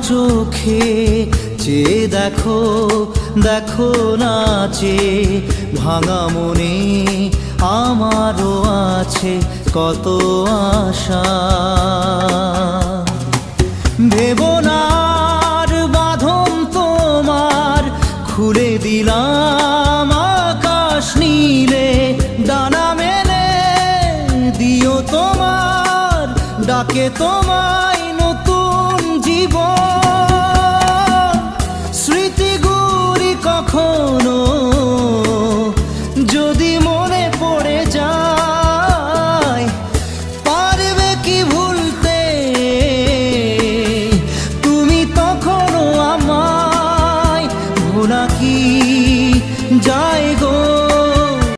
চোখে চেয়ে দেখো, দেখো নাচে ভাঙা মনে আমারও আছে কত আশা। ভেবো না আর বাঁধন তোমার, খুলে দিলাম আকাশ নীলে, ডানা মেলে দিও তোমার ডাকে তোমায় নতুন জীবন। স্মৃতিগুলি কখনো যদি